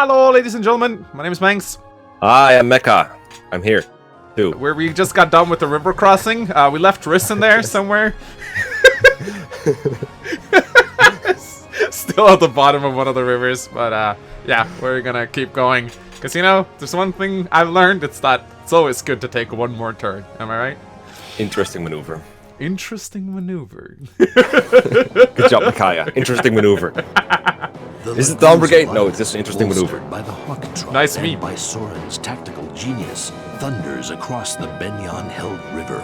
Hello, ladies and gentlemen. My name is Manx. Hi, I'm Mecha. I'm here, too. Where we just got done with the river crossing. We left Riss in there somewhere. Still at the bottom of one of the rivers, but yeah, we're gonna keep going. Because, you know, there's one thing I've learned, it's that it's always good to take one more turn. Am I right? Interesting maneuver. Interesting maneuver. Good job, Micaiah. Interesting maneuver. Is it Dawn Brigade? No, it's just an interesting maneuver. By the Hawk tribe Nice and meet. by Soren's tactical genius, thunders across the Benyon-held river.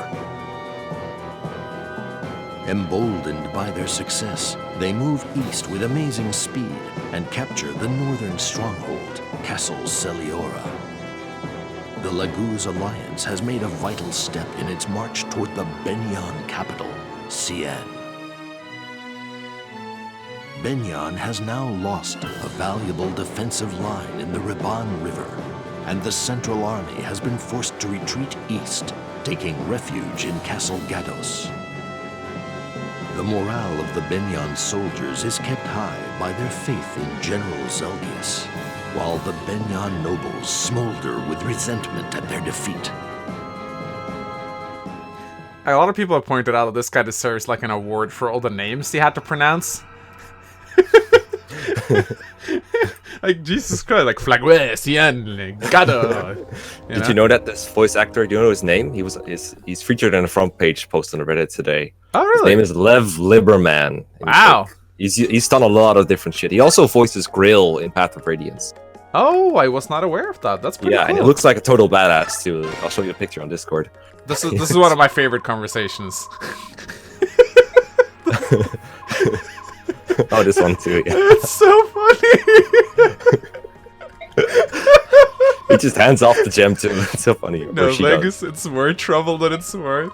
Emboldened by their success, they move east with amazing speed and capture the northern stronghold, Castle Celiora. The Laguz Alliance has made a vital step in its march toward the Benyon capital, Cien. Benyon has now lost a valuable defensive line in the Riban River, and the Central Army has been forced to retreat east, taking refuge in Castle Gados. The morale of the Benyon soldiers is kept high by their faith in General Zelgius, while the Benyon nobles smolder with resentment at their defeat. A lot of people have pointed out that this guy deserves like an award for all the names he had to pronounce. Like, Jesus Christ, like Flagwe, Cien, Gado. Did you know that this voice actor, do you know his name? He's featured on a front page post on Reddit today. Oh, really? His name is Lev Liberman. Wow. He's done a lot of different shit. He also voices Grill in Path of Radiance. Oh, I was not aware of that. That's pretty cool. And he looks like a total badass too. I'll show you a picture on Discord. This is one of my favorite conversations. Oh, this one too. Yeah. It's so funny. He just hands off the gem too. It's so funny. No, Vegas, it's more trouble than it's worth.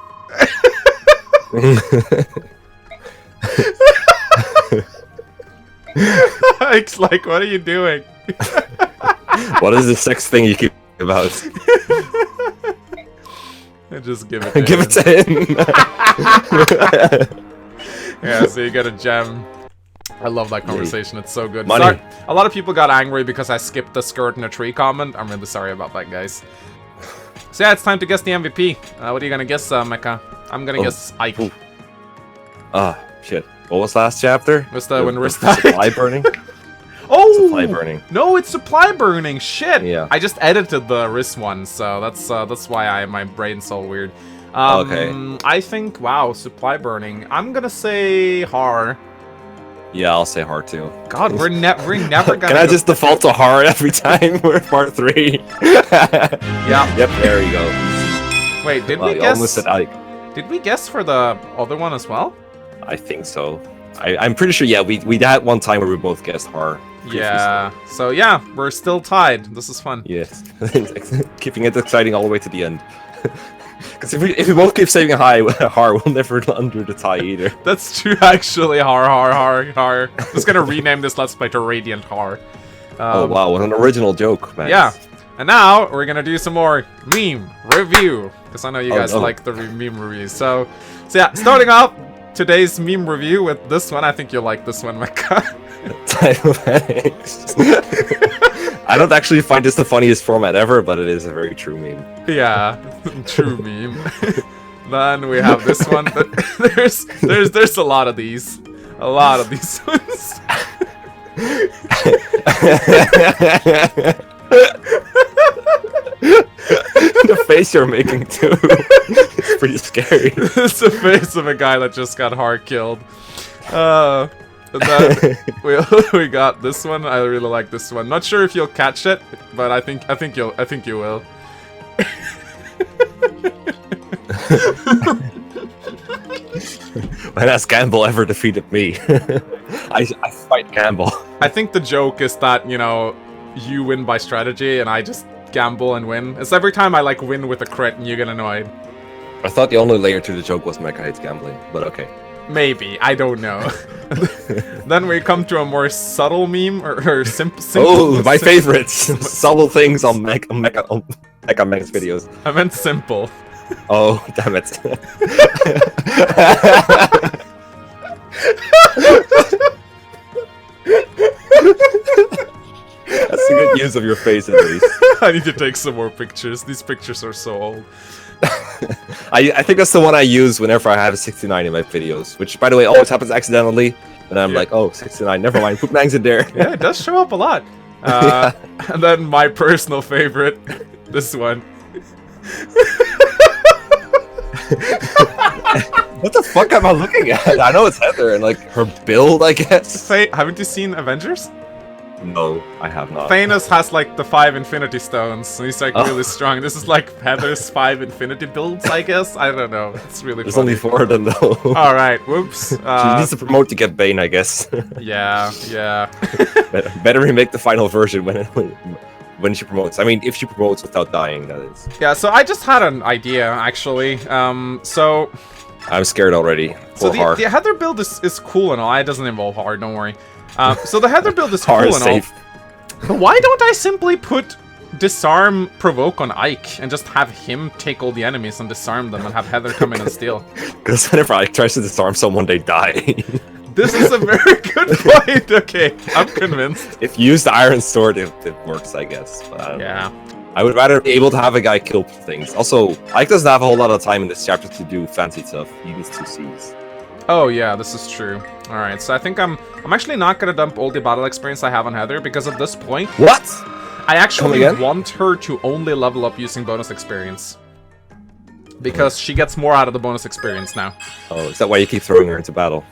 It's like, what are you doing? What is the sex thing you keep about? Just give it to Give him. it to him. Yeah, so you get a gem. I love that conversation. It's so good. Money. Sorry, a lot of people got angry because I skipped the skirt in a tree comment. I'm really sorry about that, guys. So yeah, it's time to guess the MVP. What are you gonna guess, Mecha? I'm gonna guess Ike. Shit. What was last chapter? Was the when Riss supply burning? Oh! Supply burning. No, it's supply burning. Shit. Yeah. I just edited the Riss one, so that's why my brain's so weird. Okay. I think, wow, supply burning. I'm gonna say Haar. Yeah, I'll say Haar too. God, we're never gonna. Can I just default to Haar every time we're part 3? Yeah. Yep. There you go. Wait, did Well, we you guess? almost said Ike. Did we guess for the other one as well? I think so. I'm pretty sure. Yeah, we had one time where we both guessed Haar. Yeah. So yeah, we're still tied. This is fun. Yes. Keeping it exciting all the way to the end. Because if we both keep saying Haar, we'll never under the tie either. That's true, actually. Har. Just gonna rename this Let's Play to Radiant Har. Oh wow, what an original joke, man. Yeah. And now we're gonna do some more meme review, because I know you guys like the meme reviews. So yeah, starting off today's meme review with this one. I think you'll like this one, Mecha. I don't actually find this the funniest format ever, but it is a very true meme. Yeah, true meme. Then we have this one. There's a lot of these. A lot of these ones. The face you're making too is pretty scary. It's the face of a guy that just got hard killed. And then we got this one. I really like this one. Not sure if you'll catch it, but I think you will. When has Gamble ever defeated me? I fight Gamble. I think the joke is that, you know, you win by strategy and I just gamble and win. It's every time I like win with a crit and you get annoyed. I thought the only layer to the joke was Mecha hates gambling, but okay. Maybe, I don't know. Then we come to a more subtle meme or simple. Oh, my favorites! Subtle things on Mecha Meg's videos. I meant simple. Oh, damn it. That's a good use of your face, at least. I need to take some more pictures. These pictures are so old. I think that's the one I use whenever I have a 69 in my videos, which, by the way, always happens accidentally. And I'm like, oh, 69, never mind, poop nang's in there. Yeah, it does show up a lot. And then my personal favorite, this one. What the fuck am I looking at? I know it's Heather and like her build, I guess. Haven't you seen Avengers? No, I have not. Thanos has like the 5 Infinity Stones, so he's like really strong. This is like Heather's 5 Infinity builds, I guess. I don't know. It's really There's funny. only 4 of them though. All right, whoops. She needs to promote to get Bane, I guess. Yeah. better remake the final version when she promotes. I mean, if she promotes without dying, that is. Yeah. So I just had an idea actually. So I'm scared already. So Haar. the Heather build is cool and all. It doesn't involve Haar, don't worry. So the Heather build is cool Haar is and all. safe. But why don't I simply put disarm provoke on Ike and just have him take all the enemies and disarm them and have Heather come in and steal? Because whenever Ike tries to disarm someone, they die. This is a very good point. Okay, I'm convinced. If you use the Iron Sword, it works, I guess. But I don't know. I would rather be able to have a guy kill things. Also, Ike doesn't have a whole lot of time in this chapter to do fancy stuff. He needs 2 Cs. Oh yeah, this is true. All right, so I think I'm actually not gonna dump all the battle experience I have on Heather because at this point, what? I actually want her to only level up using bonus experience because she gets more out of the bonus experience now. Oh, is that why you keep throwing her into battle?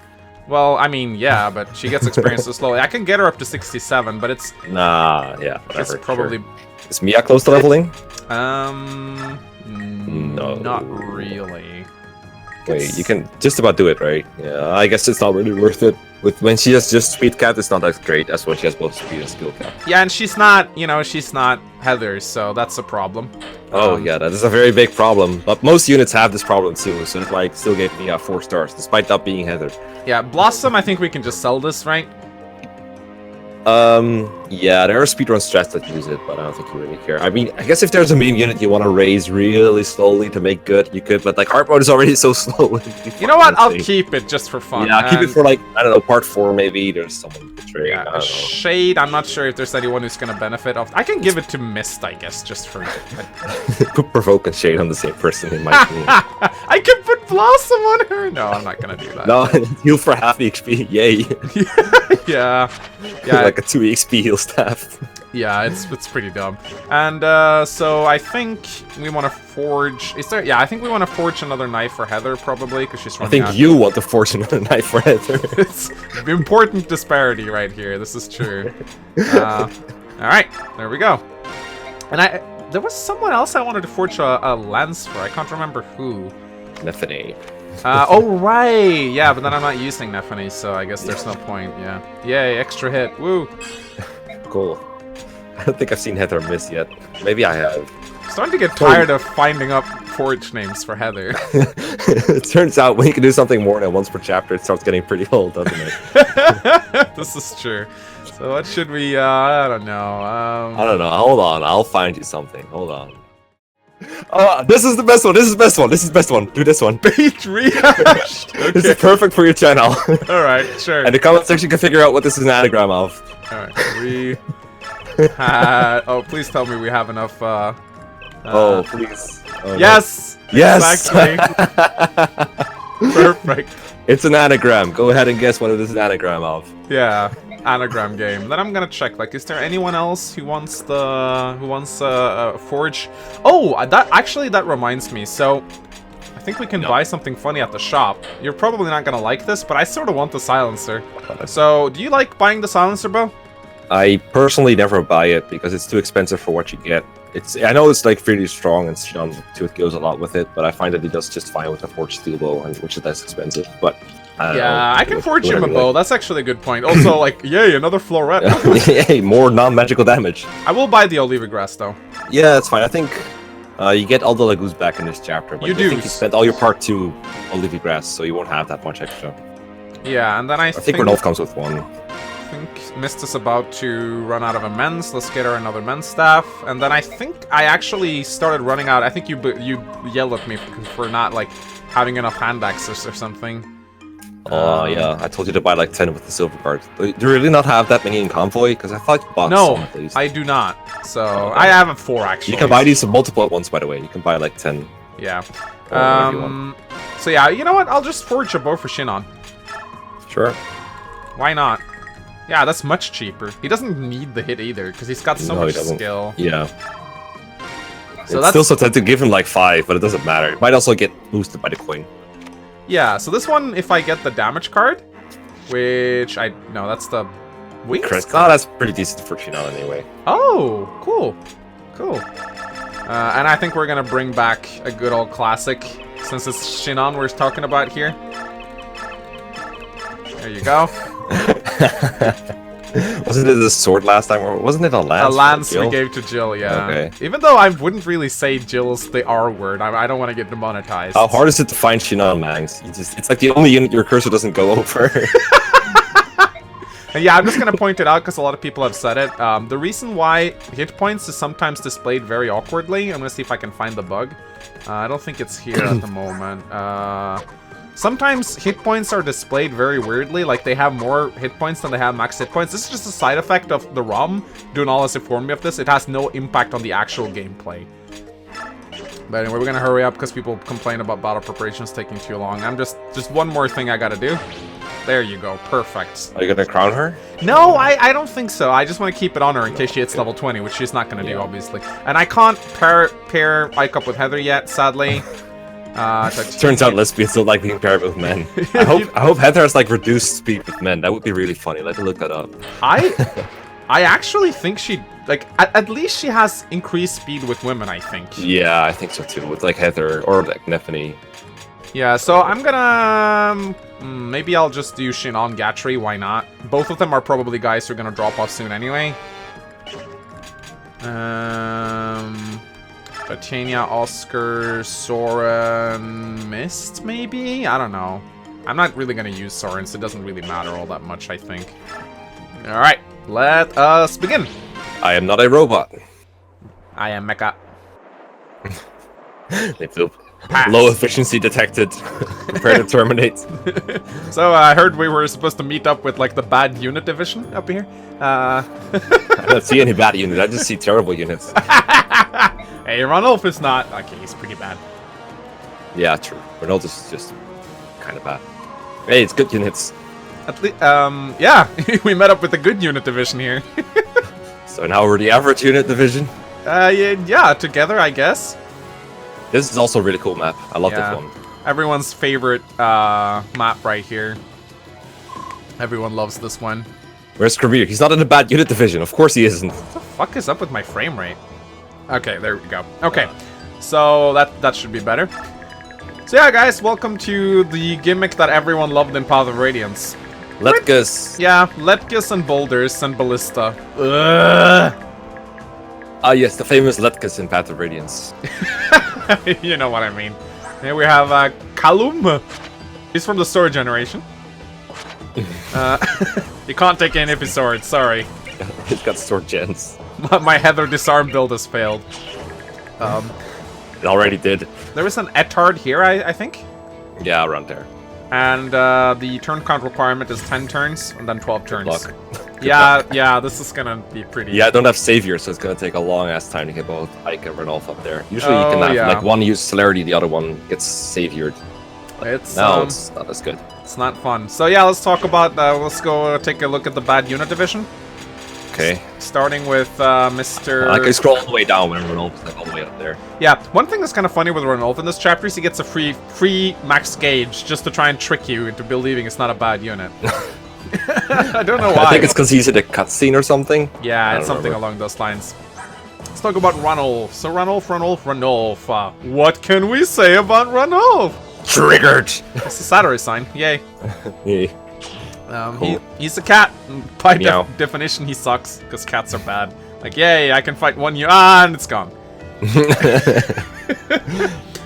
Well, I mean, yeah, but she gets experience so slowly. I can get her up to 67, but it's nah, yeah, whatever. It's probably. Sure. Is Mia close to leveling? No, not really. Wait, you can just about do it, right? Yeah, I guess it's not really worth it. When she has just speed cap, it's not as great as when she has both speed and skill cap. Yeah, and she's not, she's not Heather, so that's a problem. Oh yeah, that is a very big problem. But most units have this problem too, so it like still gave me 4 stars, despite not being Heather. Yeah, Blossom, I think we can just sell this, right? Yeah, there are speedrun strats that use it, but I don't think you really care. I mean, I guess if there's a main unit you want to raise really slowly to make good, you could, but like hard mode is already so slow. You know what? I'll keep it just for fun. Yeah, I'll keep it for like, I don't know, part 4 maybe. There's someone betraying. Yeah, I don't know. Shade, I'm not sure if there's anyone who's gonna benefit off. I can give it to Mist, I guess, just for. Put Provoke and Shade on the same person in my team. I can put Blossom on her. No, I'm not gonna do that. No, heal for half HP. Yay. Yeah. Like a 2 XP heal staff. Yeah, it's pretty dumb. And so I think we want to forge. Yeah, I think we want to forge another knife for Heather probably because she's running out. I think you want to forge another knife for Heather. It's important disparity right here. This is true. All right, there we go. And there was someone else I wanted to forge a lance for. I can't remember who. Nephany. Oh right, yeah, but then I'm not using Nephany, so I guess there's no point. Yeah. Yay, extra hit. Woo. Cool. I don't think I've seen Heather miss yet. Maybe I have. I'm starting to get tired of finding up forge names for Heather. It turns out when you can do something more than once per chapter, it starts getting pretty old, doesn't it? This is true. So what should we, I don't know. I don't know. Hold on. I'll find you something. Hold on. Oh, this is the best one. This is the best one. This is the best one. Do this one. Bait Rehashed. Okay. This is perfect for your channel. Alright, sure. And the comment section can figure out what this is an anagram of. Alright, oh, please tell me we have enough, oh, please. Oh, yes! No. Yes! Exactly. Perfect. It's an anagram. Go ahead and guess what it is an anagram of. Yeah, anagram game. Then I'm gonna check, like, is there anyone else who wants forge? Oh, that reminds me. So, I think we can buy something funny at the shop. You're probably not gonna like this, but I sort of want the silencer. So, do you like buying the silencer, Bo? I personally never buy it because it's too expensive for what you get. I know it's like really strong and Tooth goes a lot with it, but I find that it does just fine with a forged steel bow, which is less expensive. But I don't know, I can forge him a bow. That's actually a good point. Also, like, yay, another floret. Yay, more non-magical damage. I will buy the Oliva Grass though. Yeah, that's fine. I think you get all the Lagoos back in this chapter, but I think you spent all your part 2 Oliva Grass, so you won't have that much extra. Yeah, and then I think Ranulf comes with 1. I think Mist is about to run out of immense. Let's get her another men's staff, and then I think I actually started running out. I think you yelled at me for not like having enough hand axes or something. Oh yeah, I told you to buy like 10 with the silver card. Do you really not have that many in convoy? Because I thought you bought No, some at least. I do not. So Okay. I have 4 actually. You can buy these multiple at once, by the way. You can buy like 10. Yeah. Or whatever you want. So yeah, you know what? I'll just forge a bow for Shinon. Sure. Why not? Yeah, that's much cheaper. He doesn't need the hit either, because he's got so No, he much doesn't. skill. Yeah. So It's that's still so tempted to give him like 5, but it doesn't matter. It might also get boosted by the coin. yeah. So this one, if I get the damage card, which no, that's the wings Chris, card. oh, that's pretty decent for Shinon anyway. Oh, cool, cool. And I think we're gonna bring back a good old classic, since it's Shinon we're talking about here. There you go. Wasn't it a sword last time, or wasn't it a lance? A lance for we Jill? gave to Jill, yeah. Okay. Even though I wouldn't really say Jill's the R word, I don't want to get demonetized. How hard is it to find Shinon Mangs? It's like the only unit your cursor doesn't go over. And yeah, I'm just gonna point it out because a lot of people have said it. The reason why hit points is sometimes displayed very awkwardly. I'm gonna see if I can find the bug. I don't think it's here at the moment. Sometimes hit points are displayed very weirdly, like they have more hit points than they have max hit points. This is just a side effect of the ROM. Dunal has informed me of this. It has no impact on the actual gameplay. But anyway, we're gonna hurry up because people complain about battle preparations taking too long. I'm just one more thing I gotta do. There you go, perfect. Are you gonna crown her? No, I don't think so. I just want to keep it on her in case she hits level 20, which she's not going to do, obviously. And I can't pair Ike up with Heather yet, sadly. Turns out lesbians don't like being paired with men. I hope Heather has like reduced speed with men. That would be really funny. Let me look that up. I actually think she, like, at least she has increased speed with women, I think. Yeah, I think so too. With like Heather or like Nephany. Yeah, so I'm gonna... maybe I'll just do Shinon Gatry, why not? Both of them are probably guys who are gonna drop off soon anyway. Titania, Oscar, Soren, Mist, maybe? I don't know. I'm not really gonna use Soren, so it doesn't really matter all that much, I think. Alright, let us begin! I am not a robot. I am Mecha. They feel Pass. low efficiency detected. Prepare to terminate. So I heard we were supposed to meet up with like the bad unit division up here. I don't see any bad units. I just see terrible units. Hey, Ranulf is not. Okay, he's pretty bad. Yeah, true. Ranulf is just kind of bad. Hey, it's good units. At least, yeah, we met up with the good unit division here. So now we're the average unit division. Yeah, together, I guess. This is also a really cool map. I love Yeah. this one. Everyone's favorite map right here. Everyone loves this one. Where's Kabir? He's not in a bad unit division. Of course he isn't. What the fuck is up with my frame rate? Okay, there we go. Okay, so that should be better. So yeah, guys, welcome to the gimmick that everyone loved in Path of Radiance. Let's Yeah, Letkus and Boulders and Ballista. Ugh. Ah, yes, the famous Letkus in Path of Radiance. You know what I mean. Here we have Kalum. He's from the sword generation. You can't take any of his swords, sorry. He's got sword gens. My Heather disarm build has failed. It already did. There is an Etard here, I think. Yeah, around there. And the turn count requirement is 10 turns and then 12 turns. Luck. Yeah, this is gonna be pretty... Yeah, I don't have Savior, so it's gonna take a long ass time to get both Ike and Ranulf up there. Usually you can have yeah. like one use Celerity, the other one gets Saviored. It's, No, it's not as good. it's not fun. So yeah, let's talk about... let's go take a look at the bad unit division. Okay. Starting with Mr... Like I scroll all the way down when Ranulf is like all the way up there. Yeah, one thing that's kind of funny with Ranulf in this chapter is he gets a free max gauge just to try and trick you into believing it's not a bad unit. I don't know why. I think it's because he's in a cutscene or something. Yeah, I it's don't something remember. along those lines. Let's talk about Ranulf. So Ranulf. What can we say about Ranulf? Triggered! It's a Saturday sign. Yay. Yeah. Cool. He's a cat. By Meow. definition, he sucks because cats are bad. Like, yay, I can fight one and it's gone.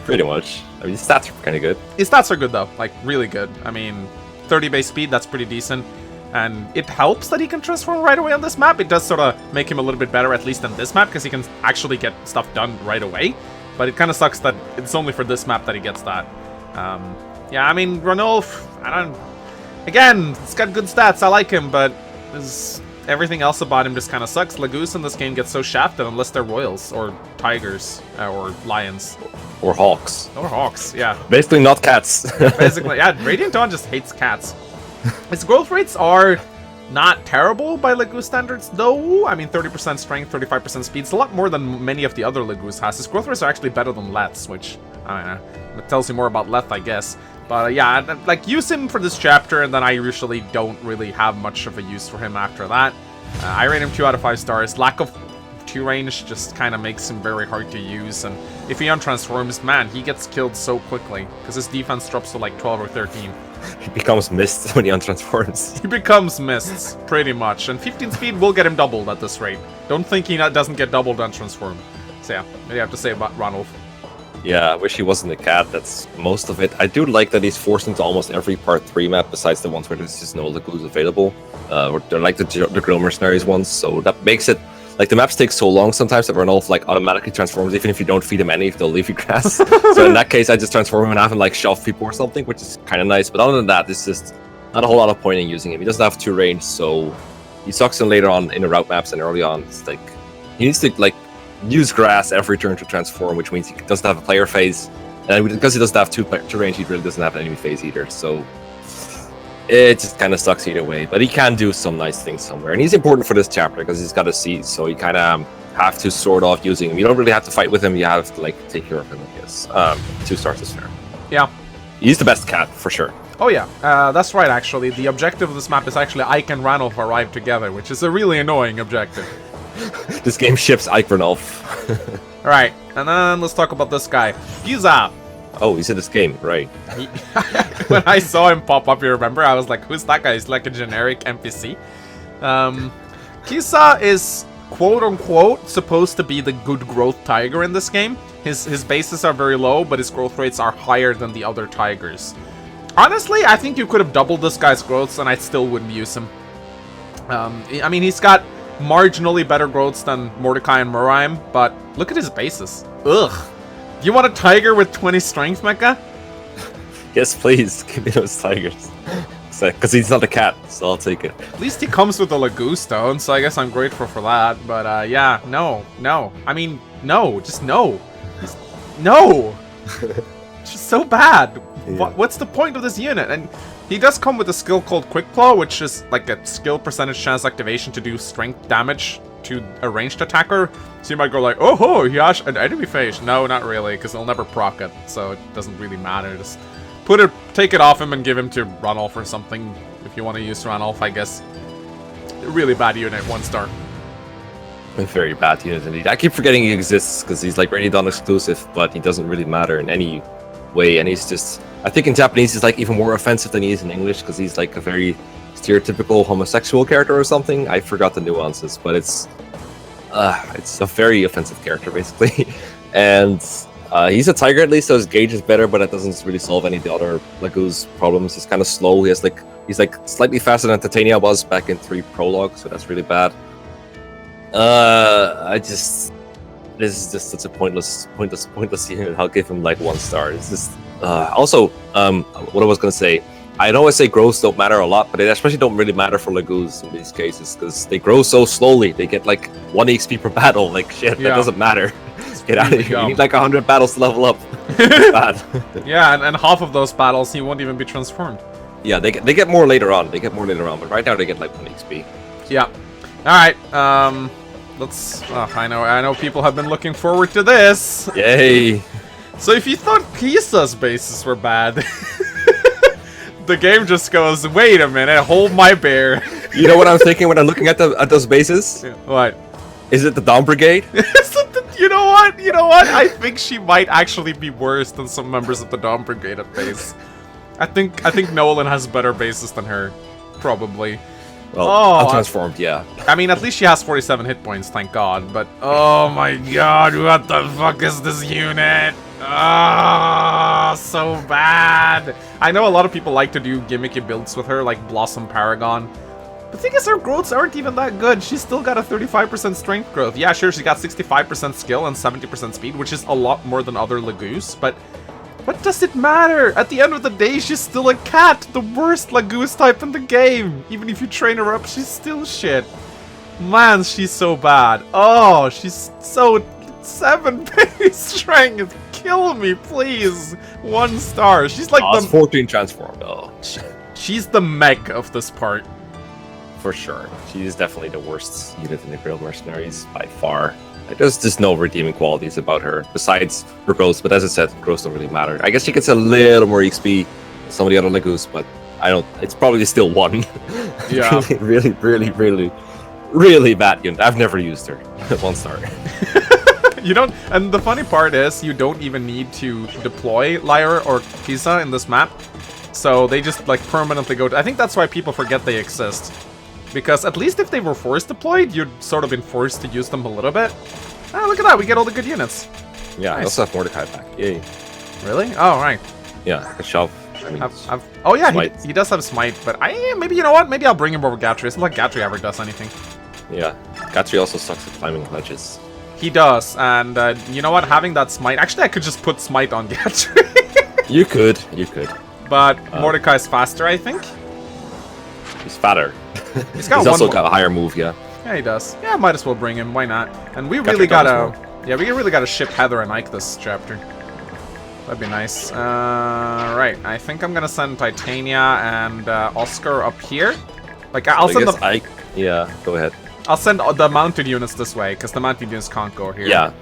Pretty much. I mean, his stats are kind of good. His stats are good though, like really good. I mean, 30 base speed, that's pretty decent. And it helps that he can transform right away on this map. It does sort of make him a little bit better, at least on this map, because he can actually get stuff done right away. But it kind of sucks that it's only for this map that he gets that. Yeah, I mean, Ranulf, Again, it's got good stats. I like him, but everything else about him just kind of sucks. Legoos in this game get so shafted unless they're royals or tigers or lions. Or hawks. Or hawks, yeah. Basically not cats. Basically, yeah, Radiant Dawn just hates cats. Its growth rates are not terrible by Legoo standards, though. I mean, 30% strength, 35% speed. It's a lot more than many of the other Legoos has. Its growth rates are actually better than Leth's, which, I don't know, it tells you more about Leth, I guess. But yeah, like, use him for this chapter, and then I usually don't really have much of a use for him after that. I rate him 2 out of 5 stars. Lack of 2 range just kind of makes him very hard to use, and if he untransforms, man, he gets killed so quickly, because his defense drops to like 12 or 13. He becomes mist when he untransforms. He becomes mists, pretty much, and 15 speed will get him doubled at this rate. Don't think he doesn't get doubled untransformed. So yeah, what do you have to say about Ranulf? Yeah, I wish he wasn't a cat. That's most of it. I do like that he's forced into almost every part 3 map besides the ones where there's just no Legoos available. Or they're like the Grill Mercenaries ones, so that makes it... Like, the maps take so long sometimes that Ranulf, like, automatically transforms even if you don't feed him any of the leafy grass. So in that case, I just transform him and have him, like, shove people or something, which is kind of nice. But other than that, it's just not a whole lot of point in using him. He doesn't have 2 range, so he sucks in later on in the route maps, and early on, it's like... He needs to, like, use grass every turn to transform, which means he doesn't have a player phase. And because he doesn't have 2 range, he really doesn't have an enemy phase either, so... It just kind of sucks either way, but he can do some nice things somewhere. And he's important for this chapter because he's got a siege, so you kind of have to sort off using him. You don't really have to fight with him, you have to, like, take care of him, I guess. 2 stars is fair. Yeah. He's the best cat, for sure. Oh yeah, that's right actually. The objective of this map is actually Ike and Ranulf arrive together, which is a really annoying objective. This game ships Ike Ranulf. Alright, and then let's talk about this guy. Kyza! Oh, he's in this game, right. When I saw him pop up, you remember? I was like, who's that guy? He's like a generic NPC. Kyza is, quote-unquote, supposed to be the good growth tiger in this game. His bases are very low, but his growth rates are higher than the other tigers. Honestly, I think you could have doubled this guy's growths and I still wouldn't use him. I mean, he's got marginally better growths than Mordecai and Muraim, but look at his bases. Ugh. You want a tiger with 20 strength, Mecha? Yes, please. Give me those tigers. Because he's not a cat, so I'll take it. At least he comes with a Legoo stone, so I guess I'm grateful for that. But, yeah, no. I mean, no. Just no. No! It's just so bad. Yeah. What's the point of this unit? And he does come with a skill called Quick Claw, which is like a skill percentage chance activation to do strength damage to a ranged attacker. So you might go like, oh ho, he has an enemy phase. No, not really, because he'll never proc it, so it doesn't really matter. Just take it off him and give him to Ranulf or something, if you want to use Ranulf, I guess. Really bad unit, 1 star. A very bad unit indeed. I keep forgetting he exists, because he's like Radiant Dawn exclusive, but he doesn't really matter in any way, and he's just... I think in Japanese he's like even more offensive than he is in English, because he's like a very stereotypical homosexual character or something. I forgot the nuances, but it's a very offensive character, basically. And he's a tiger at least, so his gauge is better, but that doesn't really solve any of the other Legoo's problems. He's kind of slow. He's like slightly faster than Titania was back in 3 Prologue, so that's really bad. This is just such a pointless unit. I'll give him like 1 star. It's just also what I was gonna say. I know I say growths don't matter a lot, but they especially don't really matter for Legoos in these cases, because they grow so slowly. They get like 1 XP per battle. Like, shit, that doesn't matter. Get out of here. You need like 100 battles to level up. Bad. Yeah, and half of those battles he won't even be transformed. Yeah, they get more later on. But right now they get like 1 XP. Yeah. Alright, let's... Oh, I know people have been looking forward to this. Yay. So if you thought Kyza's bases were bad... The game just goes, wait a minute, hold my bear. You know what I'm thinking when I'm looking at those bases? Yeah. What? Is it the Dawn Brigade? You know what? I think she might actually be worse than some members of the Dawn Brigade at base. I think Nolan has better bases than her, probably. Well, I'm transformed, yeah. I mean, at least she has 47 hit points, thank God. But oh my God, what the fuck is this unit? Ah, so bad. I know a lot of people like to do gimmicky builds with her, like Blossom Paragon. But the thing is, her growths aren't even that good. She's still got a 35% strength growth. Yeah, sure, she's got 65% skill and 70% speed, which is a lot more than other Legoos, but What does it matter? At the end of the day, she's still a cat, the worst Lagoose type in the game. Even if you train her up, she's still shit. Man, she's so bad. Oh, she's so... 7 base strength. Kill me, please. 1 star. She's like it's 14 transformed. Oh, she's the mech of this part. for sure. She is definitely the worst unit in the Imperial Mercenaries by far. Like, there's just no redeeming qualities about her besides her growth. But as I said, growth don't really matter. I guess she gets a little more XP than some of the other Lagoose, but I don't. It's probably still 1. Yeah. really bad unit. I've never used her. 1 star. You don't, and the funny part is, you don't even need to deploy Lyre or Kyza in this map. So they just like permanently go to, I think that's why people forget they exist. Because at least if they were force deployed, you'd sort of been forced to use them a little bit. Ah, look at that, we get all the good units. Yeah, Nice. I also have Mordecai back. Yay. Really? Oh, right. Yeah, a shove. I mean, Oh yeah, Smite. he does have Smite, but maybe, you know what? Maybe I'll bring him over Gatry. It's not like Gatry ever does anything. yeah. Gatry also sucks at climbing ledges. He does, and you know what? Having that Smite... Actually, I could just put Smite on Gatry. You could. But Mordecai's faster, I think. He's fatter. He's got He's one also more. got a higher move, yeah. Yeah, he does. Yeah, might as well bring him. Why not? And we Gatry really doubles gotta... Yeah, we really gotta ship Heather and Ike this chapter. That'd be nice. Right, I think I'm gonna send Titania and Oscar up here. Like, I'll send them... Yeah, go ahead. I'll send the mounted units this way, because the mounted units can't go here. Yeah,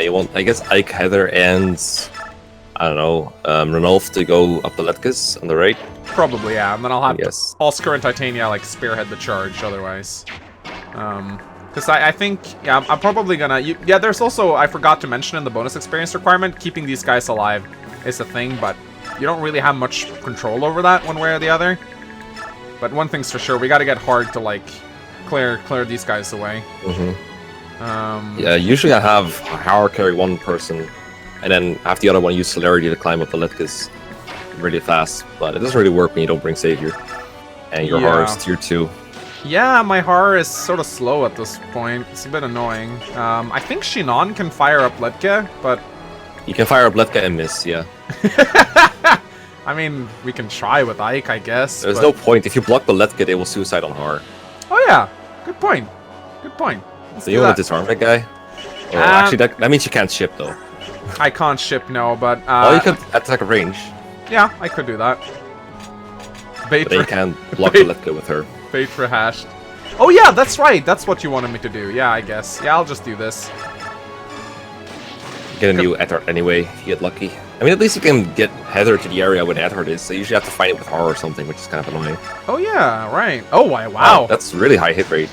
you want, I guess, Ike, Heather, and, I don't know, Ranulf to go up the Letkas on the right. Probably, yeah. And then I'll have Yes. Oscar and Titania, like, spearhead the charge otherwise. Because I think, yeah, I'm probably gonna... yeah, there's also, I forgot to mention in the bonus experience requirement, keeping these guys alive is a thing, but you don't really have much control over that one way or the other. But one thing's for sure, we gotta get hard to, like, clear these guys away. Yeah, usually I have Haar carry 1 person, and then have the other one use Celerity to climb up the Letkas really fast, but it doesn't really work when you don't bring Savior. And your Haar is tier 2. Yeah, my Haar is sort of slow at this point. It's a bit annoying. I think Shinon can fire up Letka, but... You can fire up Letka and miss, yeah. I mean, we can try with Ike, I guess. There's but... no point. If you block the Letka, they will suicide on Haar. Oh yeah, good point. Good point. Let's So you do want to that. disarm that guy? Or actually, that means you can't ship, though. I can't ship, no, but... Oh, you could attack a range, Yeah, I could do that. Bait but then you for, can block the Letka with her. bait for Rehashed. Oh yeah, that's right. That's what you wanted me to do. Yeah, I guess. Yeah, I'll just do this. Get a new Ethard anyway, if you get lucky. I mean, at least you can get Heather to the area where the Ethard is, so you usually have to fight it with Haar or something, which is kind of annoying. Oh yeah, right. Oh, wow. That's really high hit rate.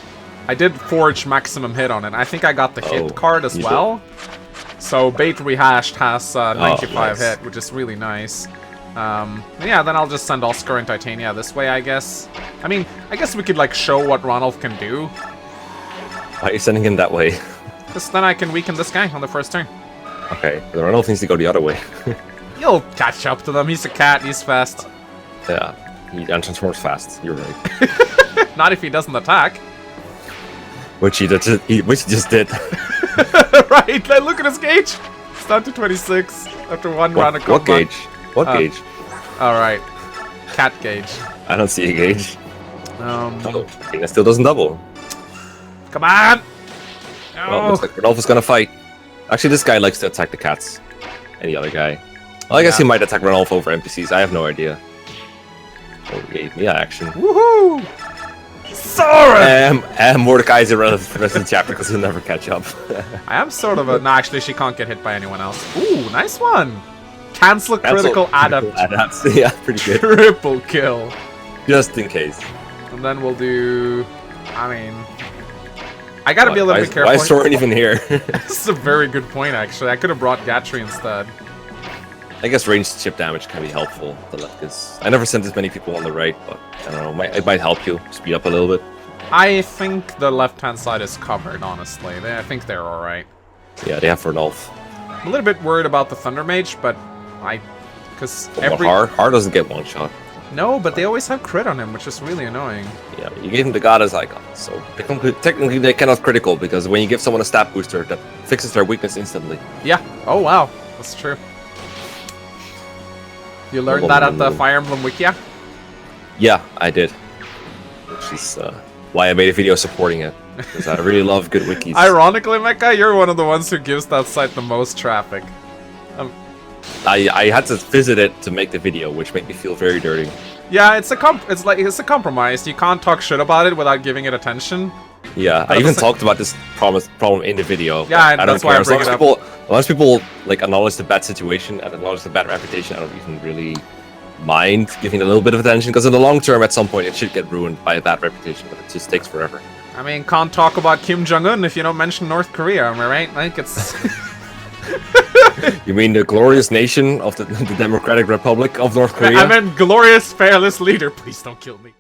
I did forge maximum hit on it. I think I got the hit card as you well. So Bait Rehashed has 95 nice. hit, which is really nice. Yeah, then I'll just send Oscar and Titania this way, I guess. I mean, I guess we could like show what Ranulf can do. Why are you sending him that way? Because then I can weaken this guy on the first turn. Okay, the Ranulf needs to go the other way. You'll catch up to them. He's a cat. He's fast. Yeah, he transforms fast. You're right. Not if he doesn't attack. Which he just did. Right, like, look at his gauge. It's down to 26 after one round of combat. What gauge? What gauge? Alright. Cat gauge. I don't see a gauge. Um, Oh, okay, that still doesn't double. Come on! Well, Oh. looks like Ranulf is gonna fight. Actually, this guy likes to attack the cats. And the other guy. Well, I guess he might attack Ranulf over NPCs. I have no idea. Oh, he gave me action. Woohoo! Sora! And Mordecai is irrelevant for the rest of the chapter because he'll never catch up. I am sort of a... No, actually, she can't get hit by anyone else. Ooh, nice one! Cancel a critical adapt. Yeah, pretty good. Triple kill. Just in case. And then we'll do... I mean... I gotta be a little bit careful. Why is Soren even here? This is a very good point, actually. I could have brought Gatry instead. I guess ranged chip damage can be helpful, because I never sent as many people on the right, but I don't know, it might help you speed up a little bit. I think the left-hand side is covered, honestly. I think they're alright. Yeah, they have Ranulf. I'm a little bit worried about the Thunder Mage, but because every... Haar doesn't get one shot. No, but they always have crit on him, which is really annoying. Yeah, you gave him the Goddess icon, so technically they cannot critical, because when you give someone a stat booster, that fixes their weakness instantly. Yeah. Oh, wow. That's true. You learned that at the Fire Emblem Wikia? Yeah, I did. Which is why I made a video supporting it. Because I really love good wikis. Ironically, Mecha, you're one of the ones who gives that site the most traffic. I had to visit it to make the video, which made me feel very dirty. Yeah, it's a compromise. You can't talk shit about it without giving it attention. Yeah, I even talked about this problem in the video. Yeah, I don't that's care. why I As long bring as it up. as long as people like acknowledge the bad situation and acknowledge the bad reputation, I don't even really mind giving it a little bit of attention. Because in the long term, at some point, it should get ruined by a bad reputation, but it just takes forever. I mean, can't talk about Kim Jong-un if you don't mention North Korea, am I right? Like, it's... You mean the glorious nation of the Democratic Republic of North Korea? I meant glorious, fearless leader. Please don't kill me.